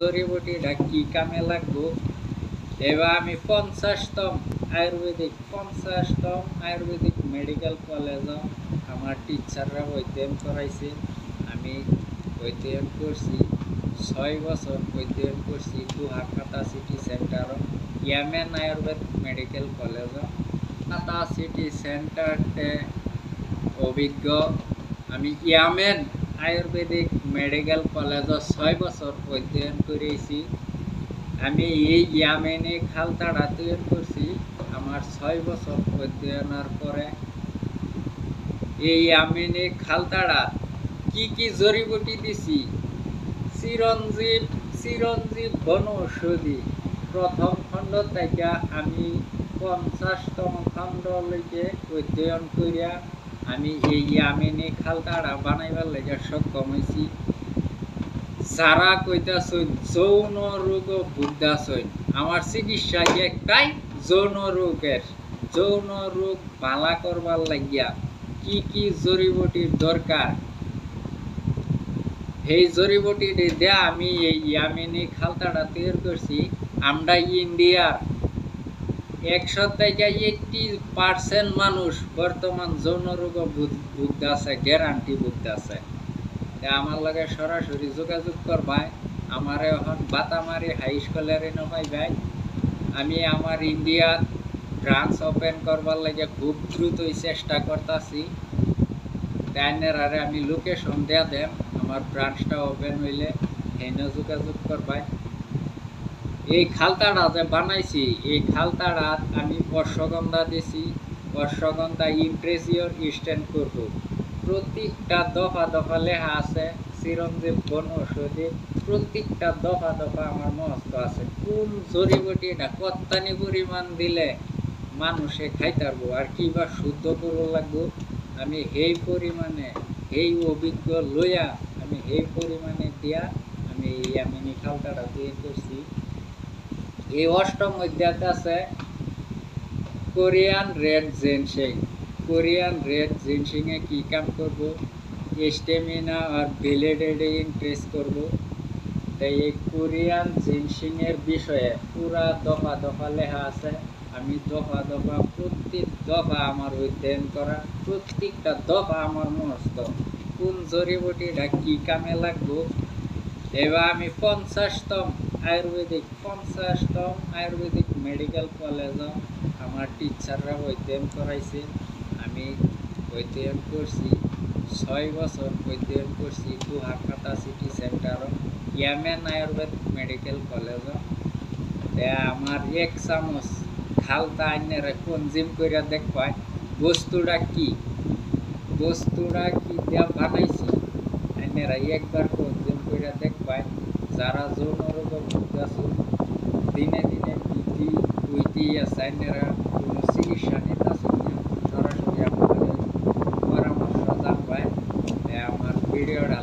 জড়িবুটিটা কি কামে লাগবো। এবার আমি 50তম আয়ুর্বেদিক মেডিকেল কলেজ আমার টিচাররা অধ্যয়ন করাইছে। আমি অধ্যয়ন করছি 6 বছর অধ্যয়ন করছি গুহাকাটা সিটি সেন্টার ইয়ামেন আয়ুর্বেদ মেডিকেল কলেজ কাটা সিটি সেন্টারতে অভিজ্ঞ। আমি ইয়ামেন আয়ুর্বেদিক মেডিকেল কলেজ 6 বছর অধ্যয়ন করেছি। আমি এই ইয়ামেনে খালতাড়া তৈরি করছি আমার 6 বছর অধ্যয়নের পরে। এই ইয়ামেনে খালতাড়া কি জড়িবুটি দিছি। চিরঞ্জীব বনৌষধি প্রথম খণ্ড থেকে আমি 50তম খণ্ডলৈকে অধ্যয়ন করিয়া আমি এই ইয়ামেনে খালতাড়া বানাইবার লেগে সক্ষম হয়েছি। যারা কইতাছেন যৌন রোগ ভুগতাছেন, আমার চিকিৎসা একটাই যৌন রোগ ভালা করবার লাগিয়া কি জড়িবুটির দরকার, এই জড়িবুটি দিয়ে আমি এই ইয়ামিনী খালতাটা তৈরি করছি। আমরা ইন্ডিয়ার 100 থেকে 80% মানুষ বর্তমান যৌন রোগ ভুগতাছে, গ্যারান্টি ভুগতাছে। আমার লগে সরাসরি যোগাযোগ করবাই। আমার এখন বাতামারি হাই স্কুলের নয় ভাই, আমি আমার ইন্ডিয়ার ব্রাঞ্চ ওপেন করবার লাগে খুব দ্রুতই চেষ্টা করতেছি। আমি লোকেশন দেয়া দেন, আমার ব্রাঞ্চটা ওপেন হইলে হেনে যোগাযোগ করবাই। এই খালতাড়া যে বানাইছি, এই খালতাড়া আমি অশ্বগন্ধা দিছি। অশ্বগন্ধা ইমপ্রেসিওর স্ট্যান্ড করব। প্রত্যেকটা দফা লেখা আছে চিরঞ্জীব বনৌষধি, প্রত্যেকটা দফা আমার মস্ত আছে। কোন জড়িবুটি এটা কত্তানি পরিমাণ দিলে মানুষে খাইতারবো আর কিবা শুদ্ধ করবো লাগবো, আমি এই পরিমাণে এই অভিজ্ঞ লইয়া আমি এই পরিমাণে দিয়া আমি এই ইয়ামিনী খালতাটা তৈরি করছি। এই অষ্টম অধ্যায় আছে কোরিয়ান রেড জিনসিং এ কি কাম করব, স্টেমিনা আর ভ্যালিডিটি ইনক্রিজ করব। তাই এই কোরিয়ান জিনসিং এর বিষয়ে পুরা দফা লেখা আছে। আমি দফা প্রত্যেক দফা আমার অধ্যয়ন করা, প্রত্যেকটা দফা আমার মস্ত কোন জড়িবুটিটা কি কামে লাগবো। এবার আমি 50তম আয়ুর্বেদিক মেডিকেল কলেজ আমার টিচাররা অধ্যয়ন করাইছে। আমি অধ্যয়ন করছি 6 বছর অধ্যয়ন করছি গুহাকাটা সিটি সেন্টার ইয়ামেন আয়ুর্বেদ মেডিকেল কলেজ। আমার 1 চামচ খালতা আইনের কনজিউম করে দেখবাই বস্তুটা কি দেয়া বানাইছি। আইনেরা একবার কনজিউম করে দেখবাই। যারা যৌন রোগ ভুগতেছে দিনে বৃদ্ধি হইতেই আছে, আইনেরা কোনো চিকিৎসা নিতেছে সরাসরি আপনাদের পরামর্শ জানবাই। আমার ভিডিওটা